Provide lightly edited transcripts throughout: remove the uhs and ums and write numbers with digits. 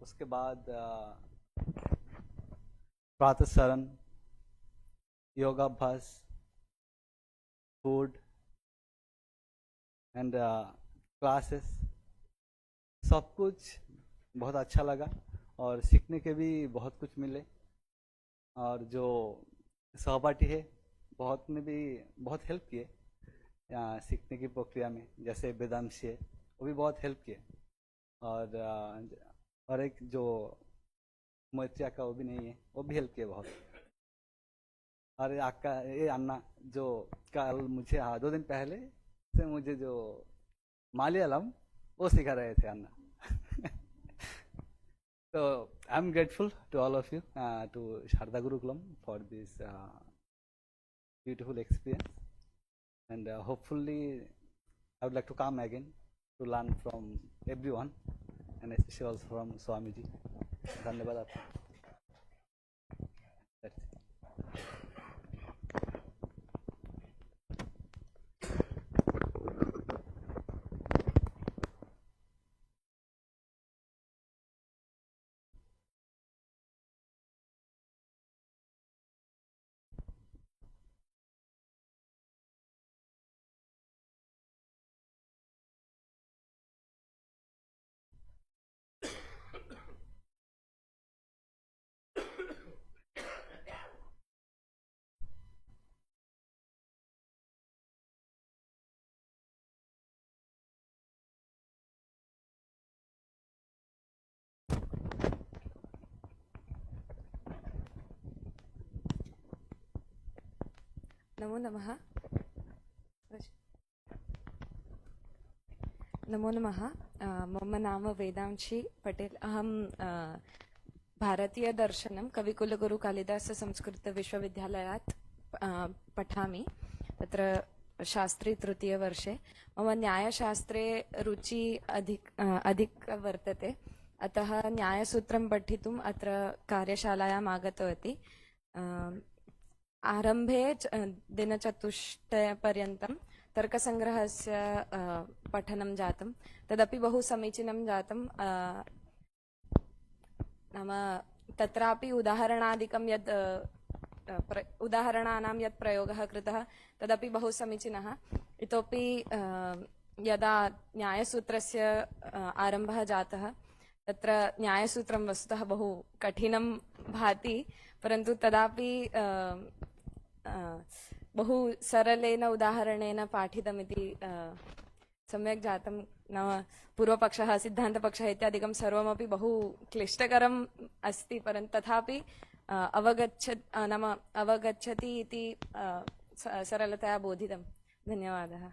उसके बाद प्रातःस्मरण, योगाभ्यास, फूड एंड क्लासेस, सब कुछ बहुत अच्छा लगा और सीखने के भी बहुत कुछ मिले। और जो सहपाठी है बहुत ने भी बहुत हेल्प किए सीखने की प्रक्रिया में, जैसे वेदांशी है वो भी बहुत हेल्प किए। और एक जो मैत्रिया का वो भी नहीं है, वो भी हेल्प किए बहुत। और ये अन्ना जो कल मुझे 2 दिन पहले से मुझे जो मलयालम वो सिखा रहे थे अन्ना। So I'm grateful to all of you, to Sharda Gurukulam for this beautiful experience, and hopefully I would like to come again to learn from everyone, and especially also from Swamiji. धन्यवाद आपका। That's it. नमो नमः। नमो नमः। मम नाम वेदांशी पटेल। अहं भारतीयदर्शनं कविकुलगुरु कालिदास संस्कृतविश्वविद्यालयात् पठामि। तत्र शास्त्री तृतीयवर्षे। मम न्यायशास्त्रे रुचि अधिक वर्तते, अतः न्यायसूत्रं पठितुम् अत्र कार्यशालायाम् आगतवती। आरम्भे दिनचतुष्टयपर्यन्तं तर्कसङ्ग्रहस्य पठनं जातं, तदपि बहु समीचीनं जातं। नाम तत्रापि उदाहरणादिकं यद् उदाहरणानां यत् प्रयोगः कृतः तदपि बहु समीचीनः। इतोपि यदा न्यायसूत्रस्य आरम्भः जातः तत्र न्यायसूत्रं वस्तुतः बहु कठिनं भाति, परन्तु तदापि बहु सरलेन उदाहरणेन पाठितमिति सम्यक् जातं। नाम पूर्वपक्षः, सिद्धान्तपक्षः इत्यादिकं सर्वमपि बहु क्लिष्टकरम् अस्ति, परन्तु तथापि अवगच्छति इति सरलतया बोधितं। धन्यवादः।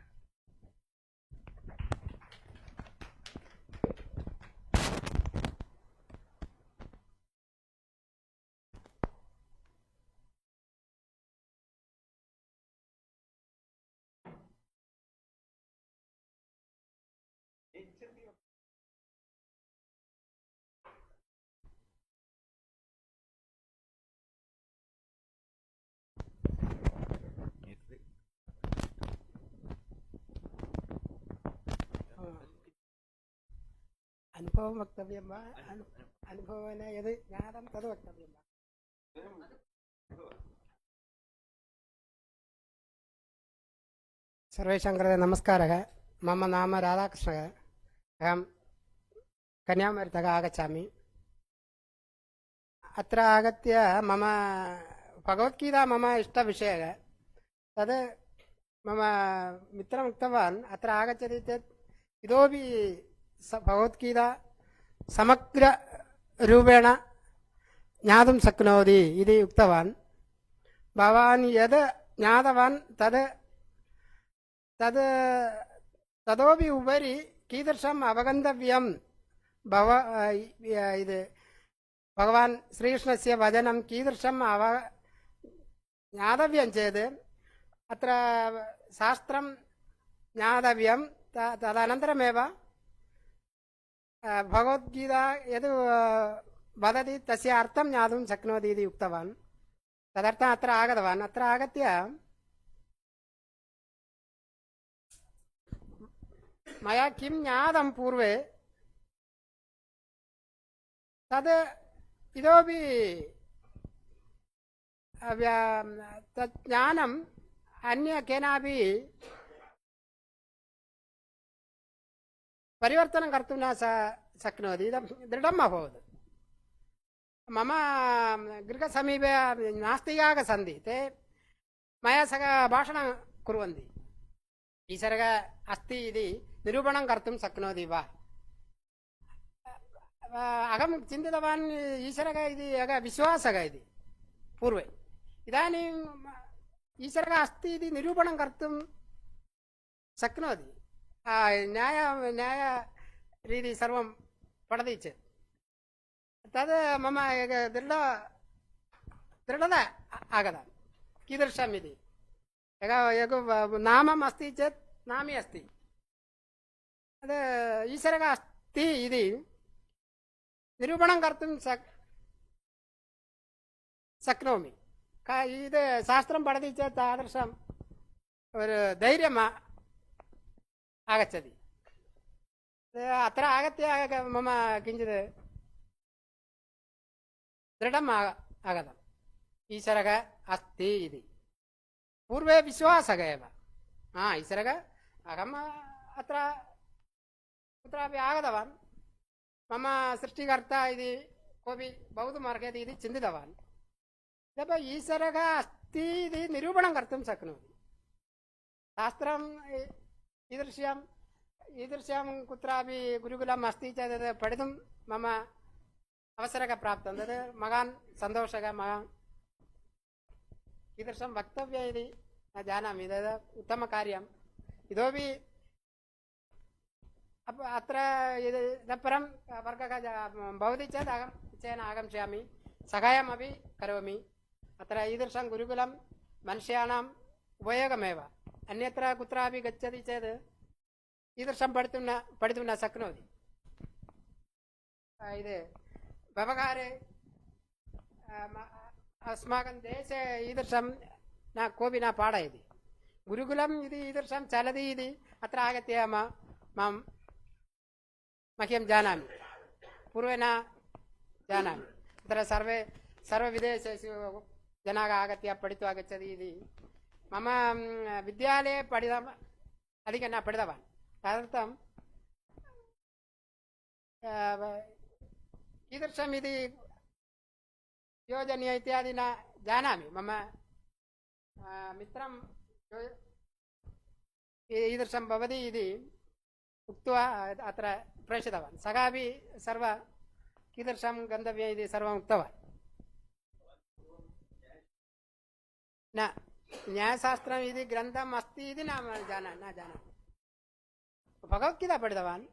अनुभवं वक्तव्यं वा? अनुभवेन यद् ज्ञातं तद् वक्तव्यं वा? सर्वेषां कृते नमस्कारः। मम नाम राधाकृष्णः। अहं कन्याकुमारीतः आगच्छामि। अत्र आगत्य मम भगवद्गीता मम इष्टविषयः। तद् मम मित्रम् उक्तवान्, अत्र आगच्छति चेत् इतोपि भगवद्गीता समग्ररूपेण ज्ञातुं शक्नोति इति उक्तवान्। भवान् यद् ज्ञातवान् ततोपि उपरि कीदृशम् अवगन्तव्यं भगवान् श्रीकृष्णस्य वचनं कीदृशम् ज्ञातव्यं चेत् अत्र शास्त्रं ज्ञातव्यं। तदनन्तरमेव भगवद्गीता यद् वदति तस्य अर्थं ज्ञातुं शक्नोति इति उक्तवान्। तदर्थम् अत्र आगतवान्। अत्र आगत्य मया किं ज्ञातं पूर्वे तद् इतोपि तत् ज्ञानम् अन्य केनापि परिवर्तनं कर्तुं न शक्नोति दृढम् अभवत् मम गृहसमीपे नास्तिकाः सन्ति ते मया सह भाषणं कुर्वन्ति ईश्वरः अस्ति इति निरूपणं कर्तुं शक्नोति वा अहं चिन्तितवान् ईश्वरः इति एकः विश्वासः इति पूर्वे इदानीम् ईश्वरः अस्ति इति निरूपणं कर्तुं शक्नोति न्यायरीति सर्वं पठति चेत् तद् मम दृढता आगता कीदृशम् इति एकं नामम् अस्ति चेत् नामी अस्ति तद् ईश्वरः अस्ति इति निरूपणं कर्तुं शक्नोमि इद् शास्त्रं पठति चेत् तादृशम् ഒരു ധൈര്യം आगच्छति अत्र आगत्य मम किञ्चित् दृढम् आगतम् ईश्वरः अस्ति इति पूर्वे विश्वासः एव ईश्वरः अहम् अत्र कुत्रापि आगतवान् मम सृष्टिकर्ता इति कोऽपि भवितुम् अर्हति इति चिन्तितवान् ईश्वरः अस्ति इति निरूपणं कर्तुं शक्नोति शास्त्रम् ईदृश्यां कुत्रापि गुरुकुलम् अस्ति चेत् पठितुं मम अवसरः प्राप्तं तद् महान् सन्तोषः महान् कीदृशं वक्तव्यम् इति न जानामि तद् उत्तमकार्यम् इतोपि अत्र इतः परं वर्गः भवति चेत् अहं निश्चयेन आगमिष्यामि सहायमपि करोमि अत्र ईदृशं गुरुकुलं मनुष्याणाम् उपयोगमेव अन्यत्र कुत्रापि गच्छति चेत् ईदृशं पठितुं न शक्नोति व्यवहारे अस्माकं देशे ईदृशं न कोऽपि न पाठयति गुरुकुलम् इति ईदृशं चलति इति अत्र आगत्य मह्यं जानामि पूर्वे न जानामि अत्र सर्वविदेशेषु जनाः आगत्य पठित्वा गच्छति इति मम विद्यालये अधिकं न पठितवान् तदर्थं कीदृशम् इति योजनीय इत्यादि न जानामि मम मित्रं ईदृशं भवति इति उक्त्वा अत्र प्रेषितवान् सः अपि कीदृशं गन्तव्यम् इति सर्वम् उक्तवान् न न्यायशास्त्रम् इति ग्रन्थम् अस्ति इति न जानामि भगवद्गीता पठितवान्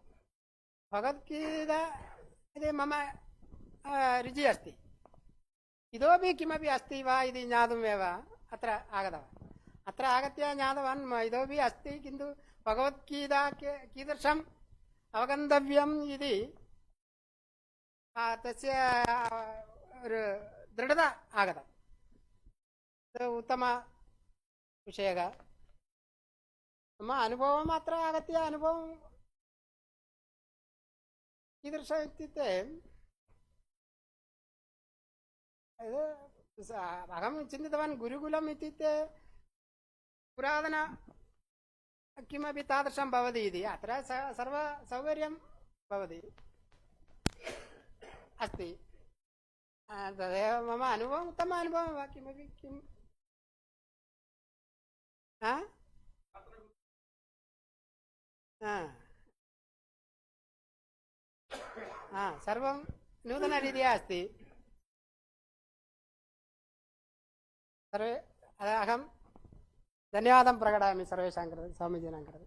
भगवद्गीता इति मम रुचिः अस्ति इतोपि किमपि अस्ति वा इति ज्ञातुमेव अत्र आगतवान् अत्र आगत्य ज्ञातवान् इतोपि अस्ति किन्तु भगवद्गीता कीदृशम् अवगन्तव्यम् इति तस्य दृढता आगता उत्तमविषयः मम अनुभवम् अत्र आगत्य अनुभवं कीदृशम् इत्युक्ते अहं चिन्तितवान् गुरुकुलम् इत्युक्ते पुरातन किमपि तादृशं भवति इति अत्र सर्वसौकर्यं भवति अस्ति तदेव मम अनुभवम् उत्तम अनुभवः वा किमपि किम् सर्वं नूतनरीत्या अस्ति सर्वे अहं धन्यवादं प्रकटयामि सर्वेषां कृते स्वामीजीनां कृते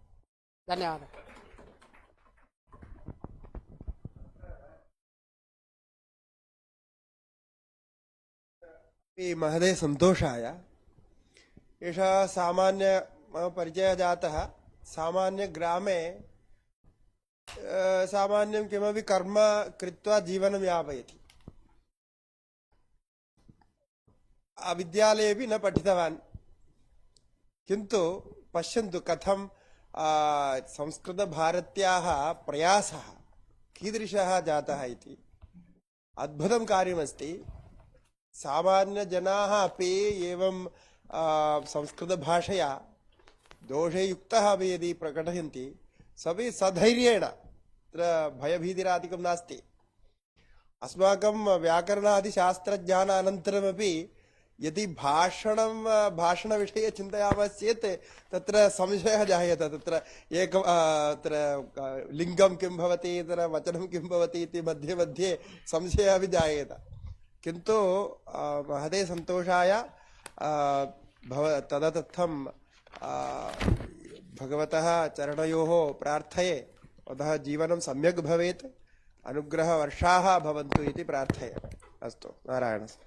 धन्यवादः महदे सन्तोषाय एषः सामान्य मम परिचयः जातः सामान्य ग्रामे सामान्यं किमपि कर्म कृत्वा जीवनं यापयति विद्यालयेपि न पठितवान् किन्तु पश्यन्तु कथं संस्कृतभारत्याः प्रयासः कीदृशः जातः इति अद्भुतं कार्यमस्ति। सामान्यजनाः अपि एवं संस्कृतभाषया दोषे युक्तः अपि यदि प्रकटयन्ति सपि सधैर्येण तत्र भयभीतिरादिकं नास्ति। अस्माकं व्याकरणादिशास्त्रज्ञानानन्तरमपि यदि भाषणविषये चिन्तयामः चेत् तत्र संशयः जायते। तत्र तत्र लिङ्गं किं भवति, तत्र वचनं किं भवति इति मध्ये मध्ये संशयः अपि जायेत। किन्तु महते सन्तोषाय तदर्थं भगवतः चरणयोः प्रार्थये। अतः जीवनं सम्यक् भवेत्, अनुग्रहवर्षाः भवन्तु इति प्रार्थये। अस्तु, नारायणस्य।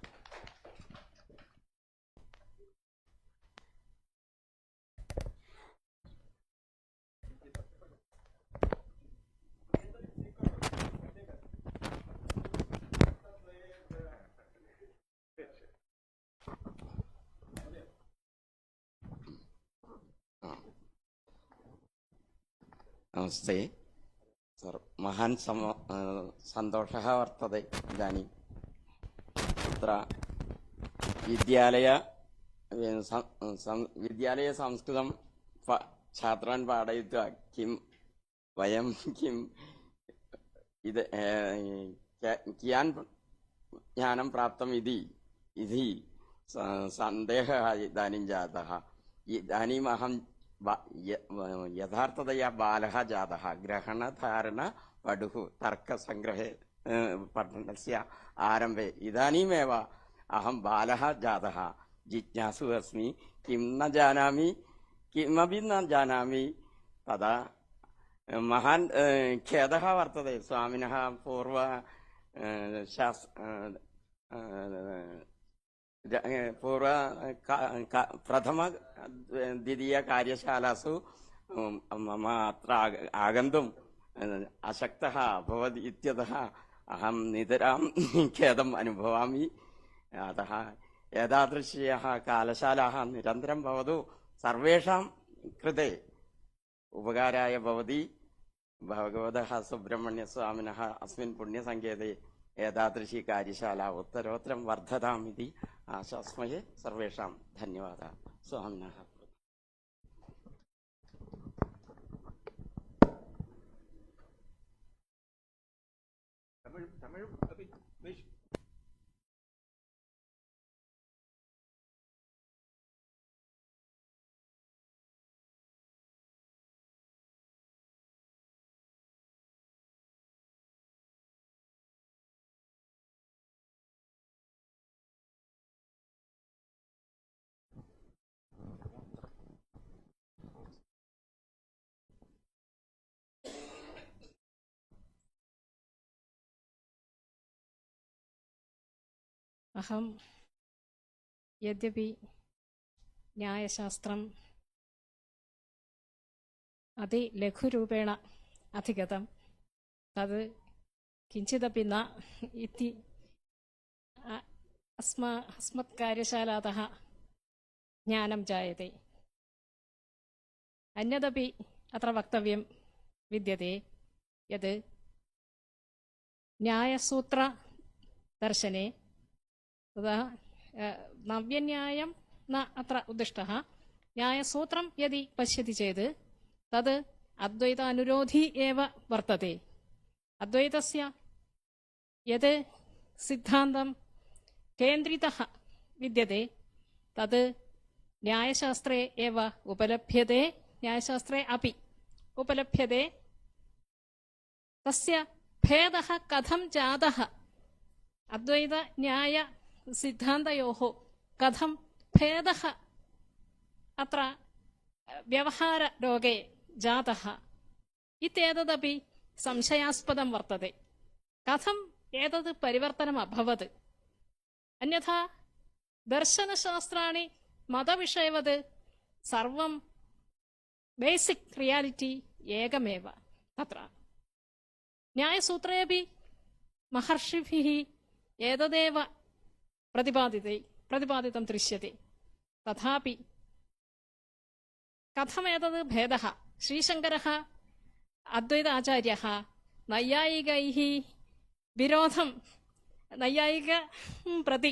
नमस्ते सर्। महान् सन्तोषः वर्तते इदानीं तत्र विद्यालये संस्कृतं छात्रान् पाठयित्वा वयं कियान् ज्ञानं प्राप्तम् इति सन्देहः इदानीं जातः। इदानीम् अहं यथार्थतया बालः जातः। ग्रहणधारण पडुः तर्कसङ्ग्रहे पठनस्य आरम्भे इदानीमेव अहं बालः जातः। जिज्ञासु अस्मि, किं न जानामि, किमपि न जानामि। तदा महान् खेदः वर्तते। स्वामिनः प्रथम द्वितीयकार्यशालासु मम अत्र आगन्तुम् अशक्तः अभवत् इत्यतः अहं नितरां खेदम् अनुभवामि। अतः एतादृश्यः कालशालाः निरन्तरं भवतु, सर्वेषां कृते उपकाराय भवति। भगवतः सुब्रह्मण्यस्वामिनः अस्मिन् पुण्यसङ्केते एतादृशी कार्यशाला उत्तरोत्तरं वर्धताम् इति आशास्महे। सर्वेषां धन्यवादः। स्वामिनः। अहं यद्यपि न्यायशास्त्रम् अतिलघुरूपेण अधिगतं, तद् किञ्चिदपि न इति अस्मत्कार्यशालातः ज्ञानं जायते। अन्यदपि अत्र वक्तव्यं विद्यते यत् न्यायसूत्रदर्शने तदा नव्यन्यायं न अत्र उद्दिष्टः। न्यायसूत्रं यदि पश्यति चेत् तद् अद्वैतानुरोधी एव वर्तते। अद्वैतस्य यत् सिद्धान्तं केन्द्रितः विद्यते तद् न्यायशास्त्रे एव उपलभ्यते, न्यायशास्त्रे अपि उपलभ्यते। तस्य भेदः कथं जातः, अद्वैत न्याय सिद्धान्तयोः कथं भेदः अत्र व्यवहारलोके जातः इत्येतदपि संशयास्पदं वर्तते। कथम् एतत् परिवर्तनम् अभवत्? अन्यथा दर्शनशास्त्राणि मतविषयवत् सर्वं बेसिक् रियालिटी एकमेव। तत्र न्यायसूत्रे अपि महर्षिभिः एतदेव प्रतिपादितं दृश्यते। तथापि कथमेतद् भेदः? श्रीशङ्करः अद्वैत आचार्यः नैयायिकैः विरोधं नैयायिक प्रति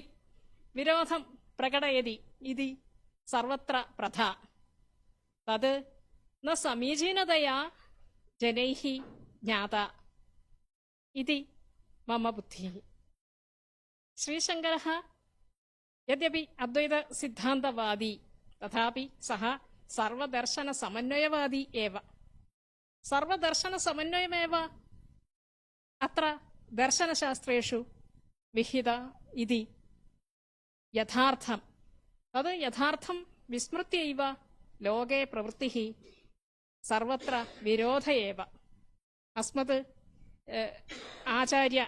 विरोधं प्रकटयति इति सर्वत्र प्रथा तद् न समीचीनतया जनैः ज्ञाता इति मम बुद्धिः। श्रीशङ्करः यद्यपि अद्वैतसिद्धान्तवादी तथापि सः सर्वदर्शनसमन्वयवादी एव। सर्वदर्शनसमन्वयमेव अत्र दर्शनशास्त्रेषु विहित इति यथार्थं तद् यथार्थं विस्मृत्यैव लोके प्रवृत्तिः सर्वत्र विरोध एव। अस्मत् आचार्य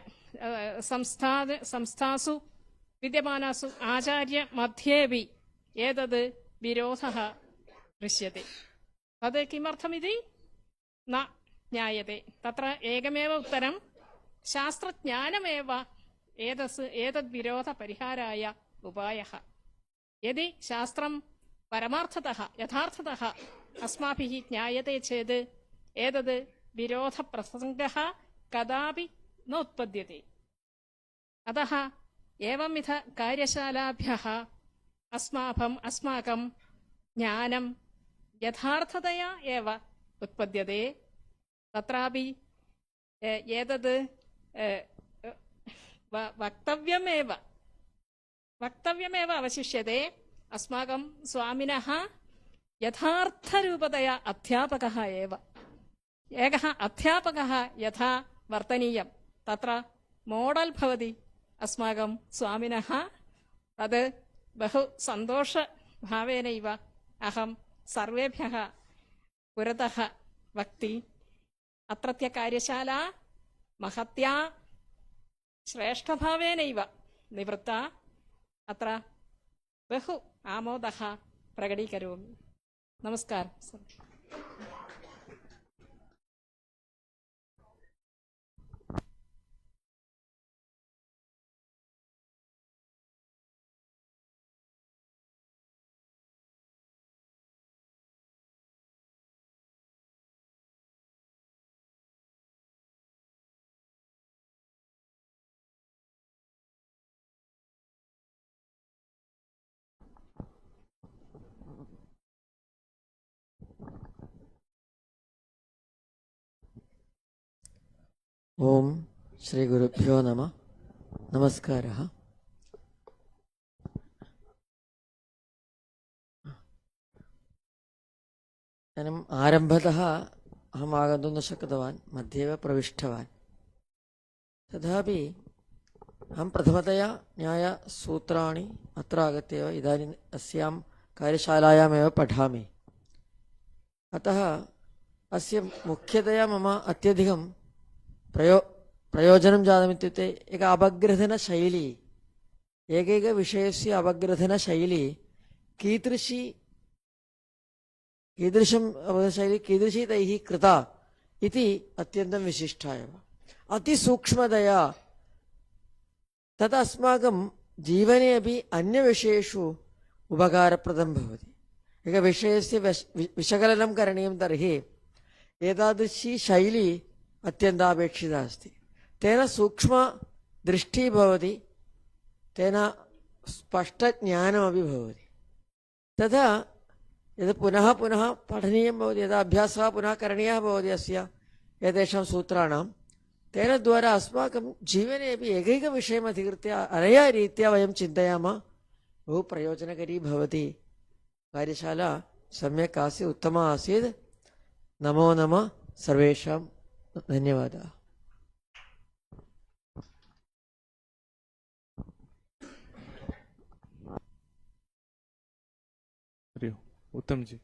संस्थासु विद्यमानासु आचार्यमध्येपि एतद् विरोधः दृश्यते। तद् किमर्थमिति न ज्ञायते। तत्र एकमेव उत्तरं शास्त्रज्ञानमेव एतद्विरोधपरिहाराय उपायः। यदि शास्त्रं परमार्थतः यथार्थतः अस्माभिः ज्ञायते चेत् एतद् विरोधप्रसङ्गः कदापि न उत्पद्यते। अतः एवंविध कार्यशालाभ्यः अस्माकं ज्ञानं यथार्थतया एव उत्पद्यते। तत्रापि एतद् वक्तव्यमेव अवशिष्यते। अस्माकं स्वामिनः यथार्थरूपतया अध्यापकः एव। एकः अध्यापकः यथा वर्तनीयं तत्र मोडल् भवति अस्माकं स्वामिनः। तद् बहु सन्तोषभावेनैव अहं सर्वेभ्यः पुरतः वक्ति। अत्रत्य कार्यशाला महत्या श्रेष्ठभावेनैव निवृत्ता। अत्र बहु आमोदः प्रकटीकरोमि। नमस्कारः। ओम श्री गुरुभ्यो नमः। नमस्कारः। इदानीम् आरम्भतः अहम् आगन्तुं न शक्तवान्, मध्ये एव प्रविष्टवान्। तथापि अहं प्रथमतया न्यायसूत्राणि अत्र आगत्य एव इदानीम् अस्यां कार्यशालायामेव पठामि। अतः अस्य मुख्यतया मम अत्यधिकं प्रयोजनं जातमित्युक्ते एक अपग्रथनशैली, एकैकविषयस्य अपग्रथनशैली कीदृशी तैः कृता इति अत्यन्तं विशिष्टा एव। अतिसूक्ष्मतया तत् अस्माकं जीवने अपि अन्यविषयेषु उपकारप्रदं भवति। एकविषयस्य विशकलनं करणीयं तर्हि एतादृशी शैली अत्यन्तापेक्षिता अस्ति। तेन सूक्ष्मदृष्टिः भवति, तेन स्पष्टज्ञानमपि भवति। तथा यद् पुनः पुनः पठनीयं भवति, यदा अभ्यासः पुनः करणीयः भवति अस्य एतेषां सूत्राणां, तेन द्वारा अस्माकं जीवने अपि एकैकविषयम् अधिकृत्य अनया रीत्या वयं चिन्तयामः, बहु प्रयोजनकरी भवति। कार्यशाला सम्यक् आसीत्, उत्तमा आसीत्। नमो नमः सर्वेषां। धन्यवादः। उत्तम जी।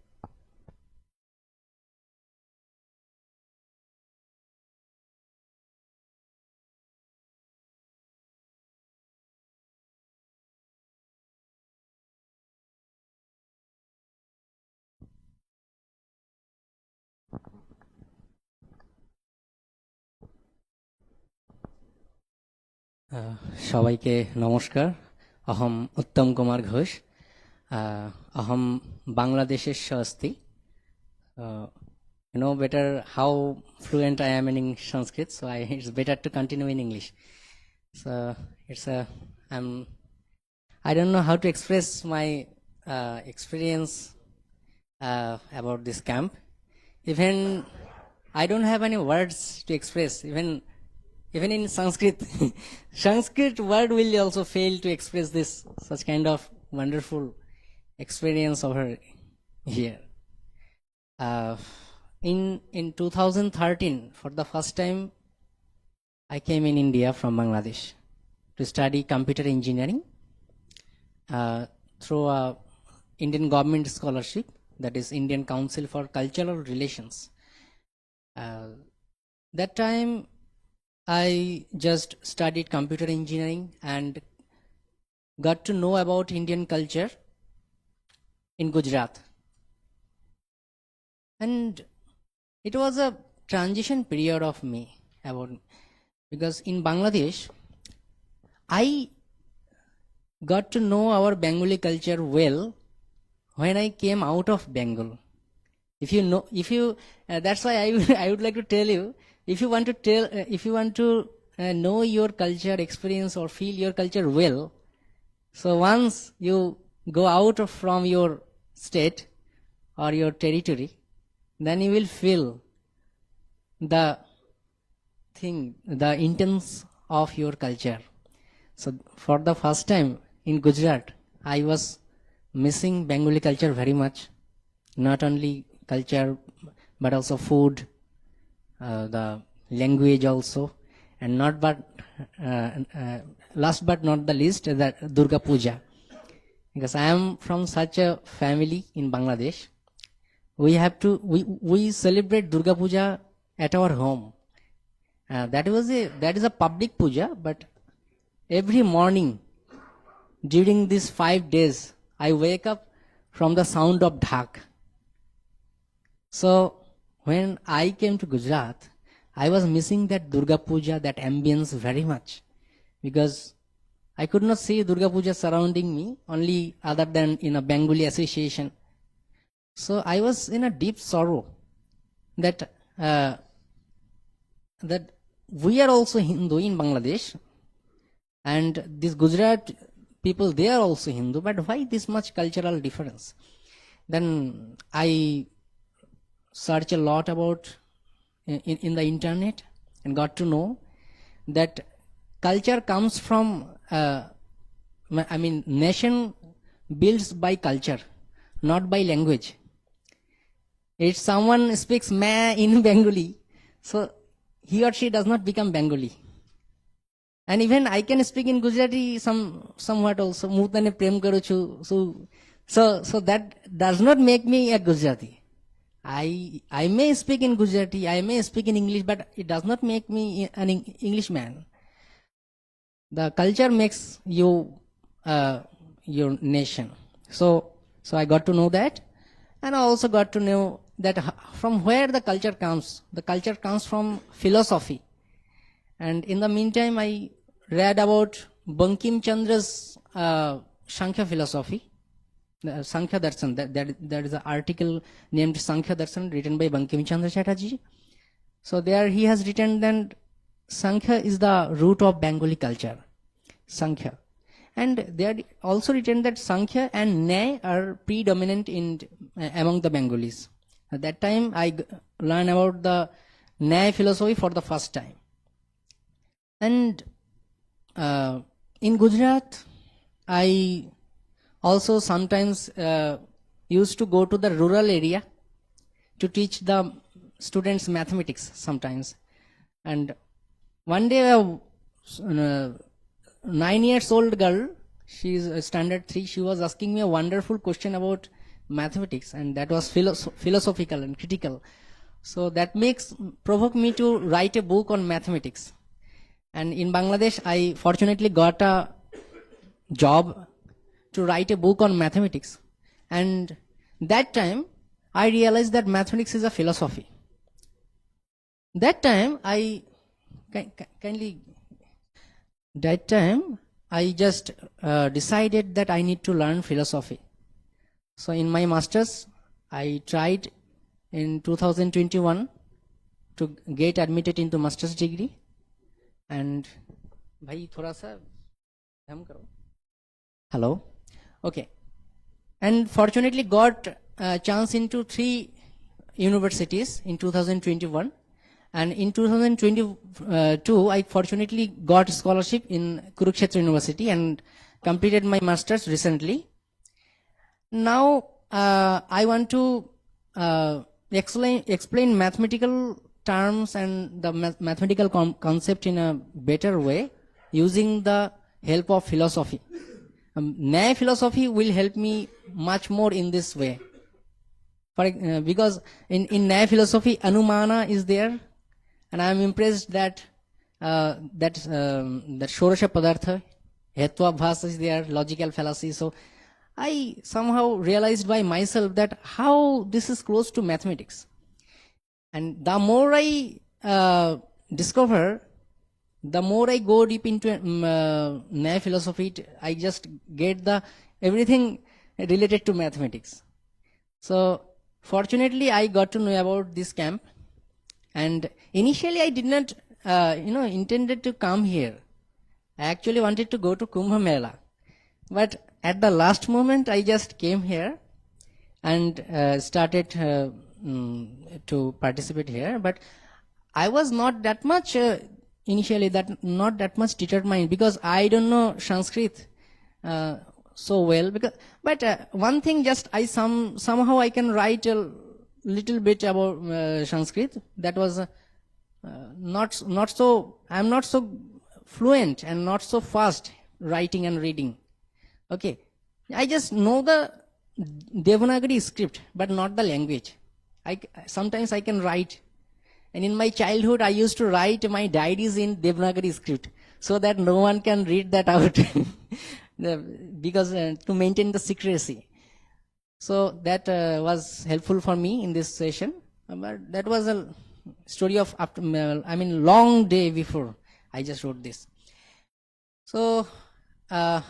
সবাইকে নমস্কার। अहम उत्तम कुमार घोष। अहम बांग्लादेशेश्च अस्ति। You know better how fluent I am in Sanskrit, so it's better to continue in English. So it's a I'm I don't know how to express my experience about this camp. Even I don't have any words to express. Even in Sanskrit, Sanskrit word will also fail to express this such kind of wonderful experience over here. Uh, in 2013, for the first time, I came in India from Bangladesh to study computer engineering through a Indian government scholarship, that is Indian Council for Cultural Relations. That time I just studied computer engineering and got to know about Indian culture in Gujarat. And it was a transition period of me because in Bangladesh I got to know our Bengali culture well when I came out of Bengal. That's why I would like to tell you, if you want to know your culture, experience or feel your culture well, so once you go out from your state or your territory, then you will feel the intents of your culture. So for the first time in Gujarat, I was missing Bengali culture very much. Not only culture, but also food, the language also, and last but not the least, that Durga Puja. Because I am from such a family in Bangladesh, we celebrate Durga Puja at our home. That is a public puja, but every morning during these 5 days, I wake up from the sound of dhak. So when I came to Gujarat, I was missing that Durga Puja, that ambience very much, because I could not see Durga Puja surrounding me, only other than in a Bengali association. So I was in a deep sorrow that we are also Hindu in Bangladesh, and these Gujarat people, they are also Hindu, but why this much cultural difference? Then I searched a lot about in the internet and got to know that culture comes from, nation builds by culture, not by language. If someone speaks ma in Bengali, so he or she does not become Bengali. And even I can speak in Gujarati somewhat also. Mutane prem karu chu. So that does not make me a Gujarati. I may speak in Gujarati, I may speak in English, but it does not make me an Englishman. The culture makes you your nation. So I got to know that, and I also got to know that from where the culture comes. The culture comes from philosophy. And in the meantime, I read about Bankim Chandra's Sankhya philosophy, Sankhya Darshan. That is an article named Sankhya Darshan, written by Bankim Chandra Chatterjee. So there he has written that Sankhya is the root of Bengali culture. Sankhya. And they are also written that Sankhya and Nyay are predominant among the Bengalis. At that time, I learned about the Nyay philosophy for the first time. And in Gujarat, I also sometimes used to go to the rural area to teach the students mathematics sometimes. And one day a 9-year-old girl, she is a standard 3, she was asking me a wonderful question about mathematics, and that was philosophical and critical. So that provoked me to write a book on mathematics. And in Bangladesh, I fortunately got a job to write a book on mathematics. And that time, I realized that mathematics is a philosophy. That time, I just decided that I need to learn philosophy. So in my master's, I tried in 2021 to get admitted into master's degree. And भाई थोड़ा सा हम करो. Hello. Okay. And fortunately got a chance into 3 universities in 2021. And in 2022, I fortunately got a scholarship in Kurukshetra University and completed my master's recently. Now, I want to explain mathematical terms and the mathematical concept in a better way using the help of philosophy. Nya philosophy will help me much more in this way. Because in Nya philosophy, Anumana is there, and I am impressed that that Shorasha Padartha, Hetva is there, logical fallacy. So I somehow realized by myself that how this is close to mathematics. And the more I discover, the more I go deep into Nya philosophy, I just get the everything related to mathematics. So fortunately, I got to know about this camp. And initially, I did not, intended to come here. I actually wanted to go to Kumbh Mela. But at the last moment, I just came here and started to participate here. But I was not that much, initially, not that much determined because I don't know Sanskrit so well. But one thing, just somehow I can write a little bit about Sanskrit. That was not so. I'm not so fluent and not so fast writing and reading. Okay, I just know the Devanagari script, but not the language. Sometimes I can write, and in my childhood I used to write my diaries in Devanagari script so that no one can read that out, because to maintain the secrecy. So that was helpful for me in this session. But that was a story of long day before I just wrote this. So I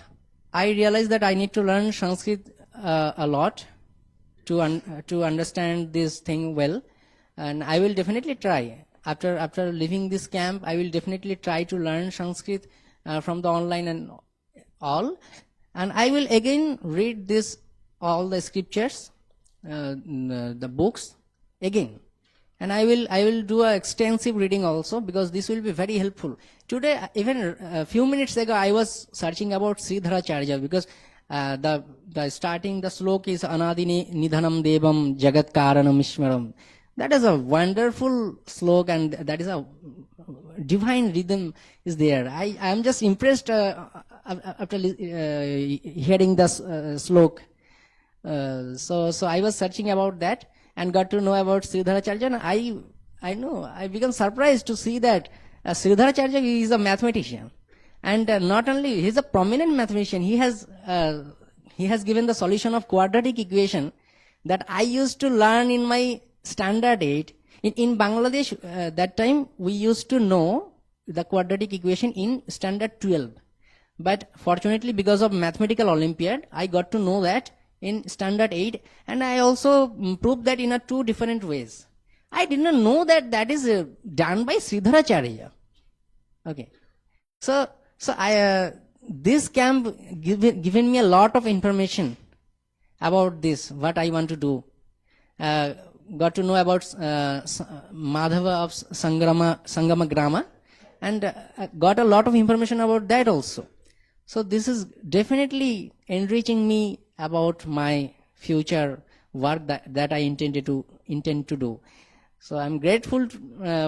realized that I need to learn Sanskrit a lot to understand this thing well, and I will definitely try. After leaving this camp, I will definitely try to learn Sanskrit from the online and all, and I will again read this all the scriptures, the books again, and I will do a extensive reading also, because this will be very helpful. Today, even a few minutes ago, I was searching about Sridharacharya, because the starting the slok is Anadini Nidhanam Devam Jagat Karanam Ishmaram. That is a wonderful slok, and that is a divine rhythm is there. I am just impressed after hearing the slok. So I was searching about that and got to know about Sridharacharya, and I became surprised to see that Sridharacharya is a mathematician, and not only he is a prominent mathematician, he has given the solution of quadratic equation that I used to learn in my standard 8 in Bangladesh. That time we used to know the quadratic equation in standard 12, but fortunately because of mathematical Olympiad, I got to know that in standard 8, and I also proved that in 2 different ways. I did not know that is done by Sridharacharya. Okay, so I this camp given me a lot of information about this, what I want to do. Got to know about Madhava of Sangama Grama, and got a lot of information about that also. So this is definitely enriching me about my future work that I intend to do. So I'm grateful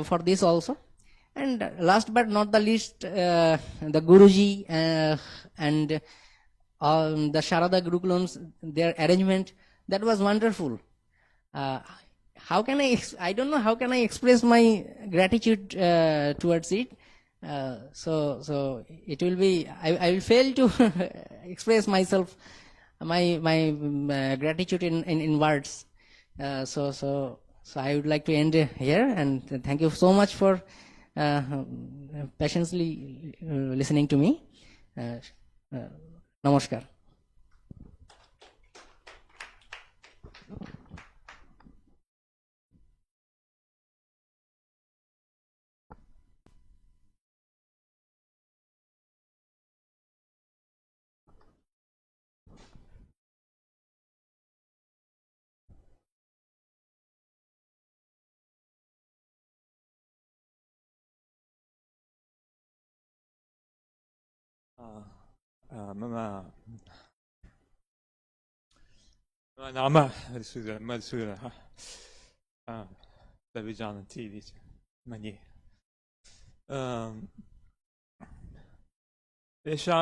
for this also. And last but not the least, the Guruji and the Sharada Gurukulams, their arrangement, that was wonderful. How can I don't know how can I express my gratitude towards it. So it will be, I will fail to express myself, my gratitude in words. So I would like to end here, and thank you so much for patiently listening to me. Namaskar. मम नाम मधुसूदनः न विजानन्ति इति मन्ये एषा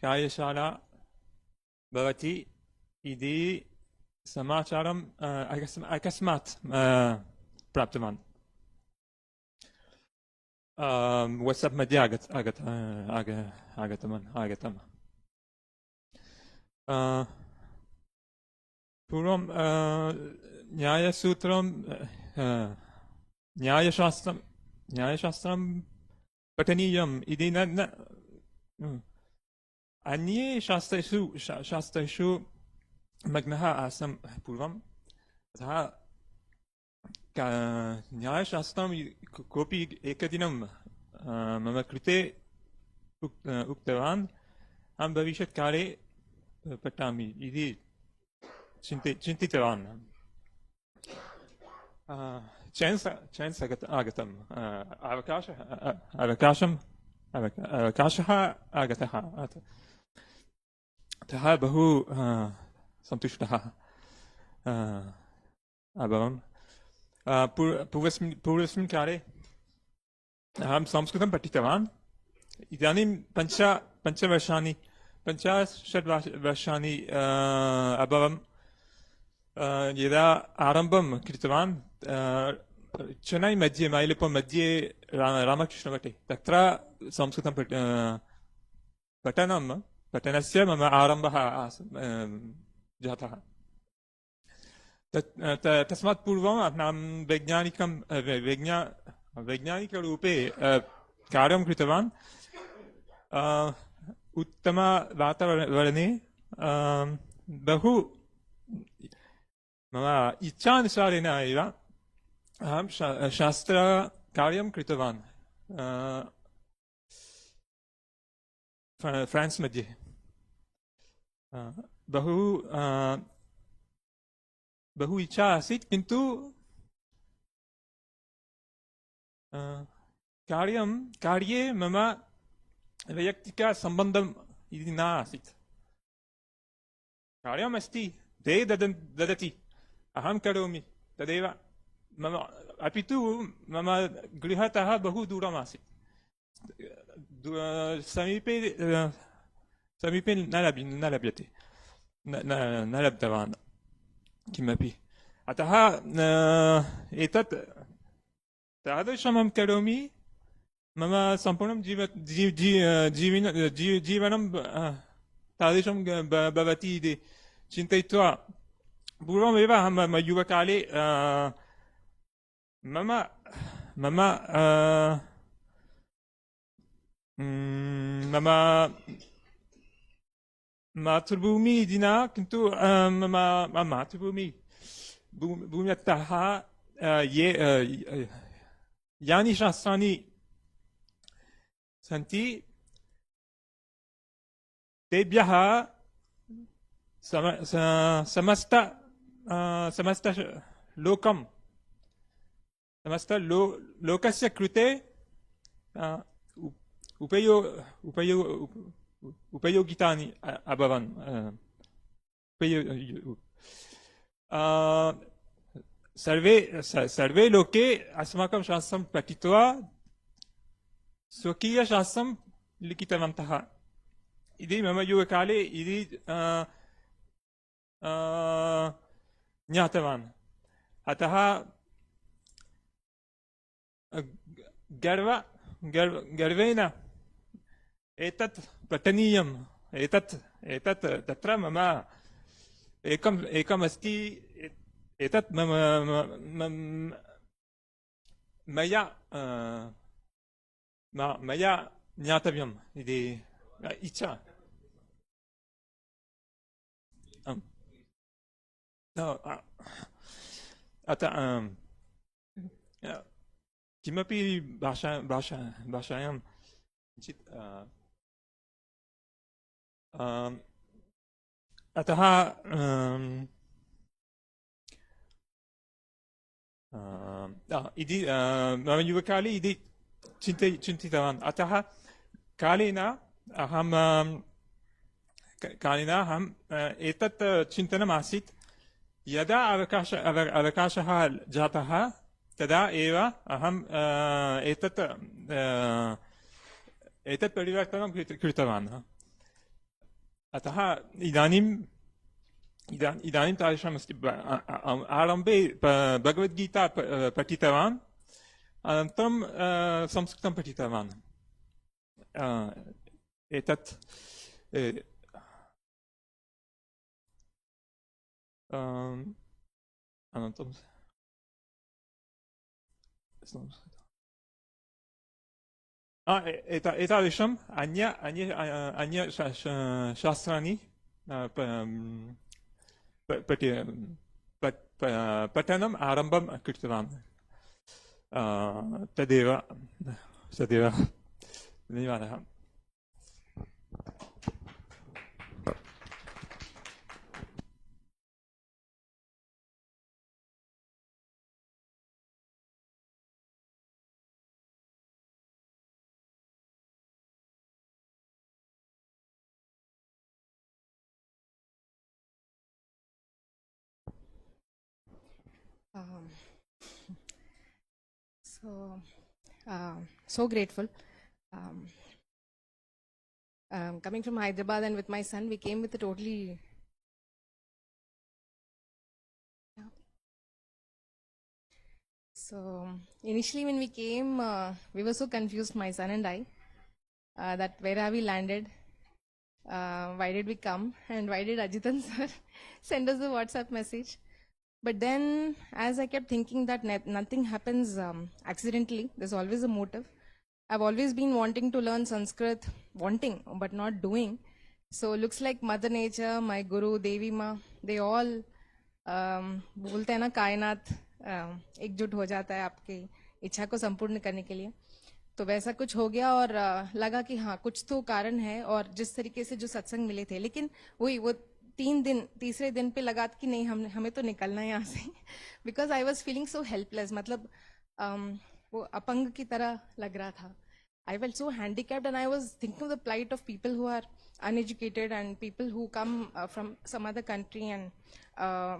कार्यशाला भवति इति समाचारम् अकस्मात् प्राप्तवान् वाट्सप् मध्ये आगतम् पूर्वं न्यायशास्त्रं पठनीयम् इति न अन्ये शास्त्रेषु मग्नः आसम् पूर्वम् अतः न्यायशास्त्रं कोऽपि एकदिनं मम कृते उक्तवान् अहं भविष्यत्काले पठामि इति चिन्तितवान् चान्स् आगतम् अवकाशः आगतः अतः बहु सन्तुष्टः अभवम् पूर्वस्मिन् काले अहं संस्कृतं पठितवान् इदानीं षड् वर्षाणि अभवम् यदा आरम्भं कृतवान् चेन्नै मध्ये मैलुपुरं मध्ये रामकृष्णमठे तत्र संस्कृतं पठनस्य मम आरम्भः जातः तस्मात् पूर्वम् अहं वैज्ञानिकरूपे कार्यं कृतवान् उत्तमवातावरणे बहु मम इच्छानुसारेण एव अहं शास्त्रकार्यं कृतवान् फ्रान्स् मध्ये बहु इच्छा आसीत् किन्तु कार्ये मम वैयक्तिकसम्बन्धम् इति न आसीत् कार्यमस्ति ते ददति अहं करोमि तदेव मम अपि तु मम गृहतः बहु दूरम् आसीत् समीपे न लभ्यते न लब्धवान् किमपि अतः एतत् तादृशं करोमि मम सम्पूर्णं जीवनं तादृशं भवति इति चिन्तयित्वा पूर्वमेव अहं मम युवकाले मम मातृभूमि इति न किन्तु मम भूम्यतः यानि शास्त्राणि सन्ति तेभ्यः समस्तलोकस्य कृते उपयोगितानि अभवन् सर्वे लोके अस्माकं शास्त्रं पठित्वा स्वकीयशास्त्रं लिखितवन्तः इति मम युवकाले इति ज्ञातवान् अतः गर्वेण एतत् पठनीयम् एतत् तत्र मम एकमस्ति एतत् मया ज्ञातव्यम् इति इच्छा अतः किमपि भाषायां किञ्चित् अतः इति मम युवकाले इति चिन्तितवान् अतः कालेन अहं कानिना अहम् एतत् चिन्तनमासीत् यदा अवकाशः जातः तदा एव अहम् एतत् परिवर्तनं कृतवान् अतः इदानीं तादृशमस्ति आरम्भे भगवद्गीता पठितवान् अनन्तरं संस्कृतं पठितवान् एतत् अनन्तरं एतादृशम् अन्य शास्त्राणि पठनम् आरम्भं कृतवान् तदेव धन्यवादः Um, so grateful. Coming from Hyderabad and with my son, we came with a totally. Yeah. So initially, when we came, we were so confused, my son and I, that where have we landed? Why did we come? And why did Ajitan sir send us a WhatsApp message? But then, as I kept thinking that nothing happens accidentally, there's always a motive. I've always been wanting to learn Sanskrit, wanting but not doing. So looks like Mother Nature, my Guru, Devi Ma, they all बोलते हैं ना कायनात एकजुट हो जाता है आपकी इच्छा को संपूर्ण करने के लिए. तो वैसा कुछ हो गया और लगा कि हाँ कुछ तो कारण है और जिस तरीके से जो सत्संग मिले थे, लेकिन वो तीसरे दिन पे लगा कि नहीं हमें तो निकलना है यहाँ से because I was feeling so helpless. मतलब वो अपंग की तरह लग रहा था. I felt so handicapped and I was thinking of the plight of people who are uneducated and people who come from some other country and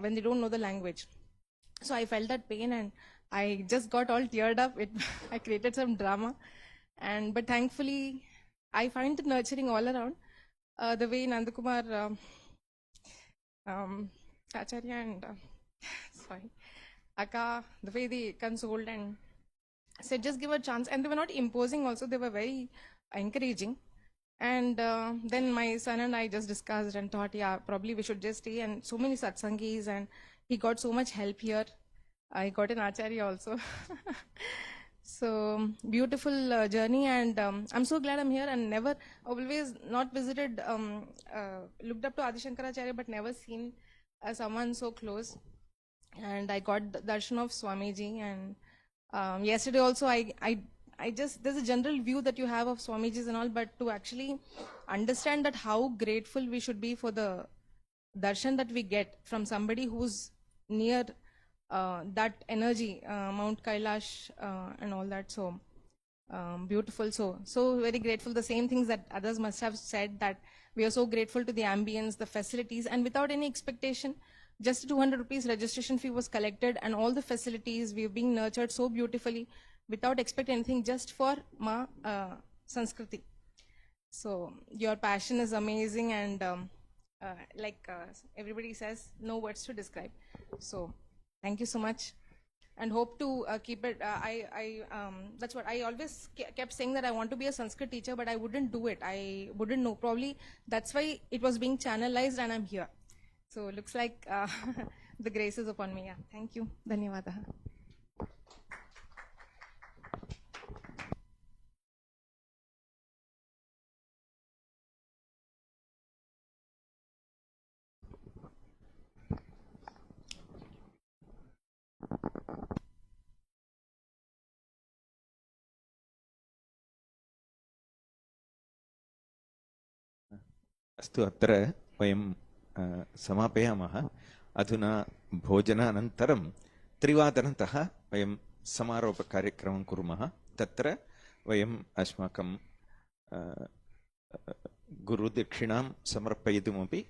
when they don't know the language. So I felt that pain and I just got all teared up. I created some drama, but thankfully I find the nurturing all around. The way Nandakumar Acharya and Akka, the way they consoled and said just give a chance, and they were not imposing also, they were very encouraging. And then my son and I just discussed and thought, yeah, probably we should just stay. And so many satsangis, and he got so much help here. I got an acharya also. So beautiful journey, and I'm so glad I'm here. And never, always not visited, looked up to Adi Shankaracharya, but never seen someone so close. And I got the darshan of Swamiji, and yesterday also I just, there's a general view that you have of Swamiji's and all, but to actually understand that how grateful we should be for the darshan that we get from somebody who's near that energy, Mount Kailash and all that. So beautiful. So very grateful. The same things that others must have said, that we are so grateful to the ambience, the facilities, and without any expectation, just 200 rupees registration fee was collected, and all the facilities, we are being nurtured so beautifully without expecting anything, just for Ma Sanskriti. So your passion is amazing, and like everybody says, no words to describe. So thank you so much, and hope to keep it. That's what I always kept saying, that I want to be a Sanskrit teacher, but I wouldn't do it. I wouldn't know. Probably that's why it was being channelized, and I'm here. So looks like the grace is upon me. Yeah. Thank you. Dhanyavadaha. अस्तु, अत्र वयं समापयामः. अधुना भोजनानन्तरं 3:00 वयं समारोपकार्यक्रमं कुर्मः. तत्र वयम् अस्माकं गुरुदक्षिणां समर्पयितुमपि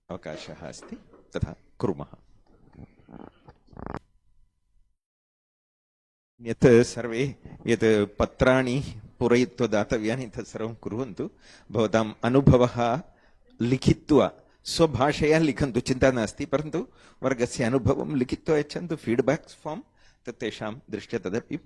अवकाशः अस्ति, तथा कुर्मः। यत् सर्वे यत् पत्राणि पूरयित्वा दातव्यानि तत्सर्वं कुर्वन्तु। भवताम् अनुभवः लिखित्वा स्वभाषया लिखन्तु, चिन्ता नास्ति, परन्तु वर्गस्य अनुभवं लिखित्वा यच्छन्तु। फीड्बैक् फार्म् तत् तेषां दृष्ट्या तदपि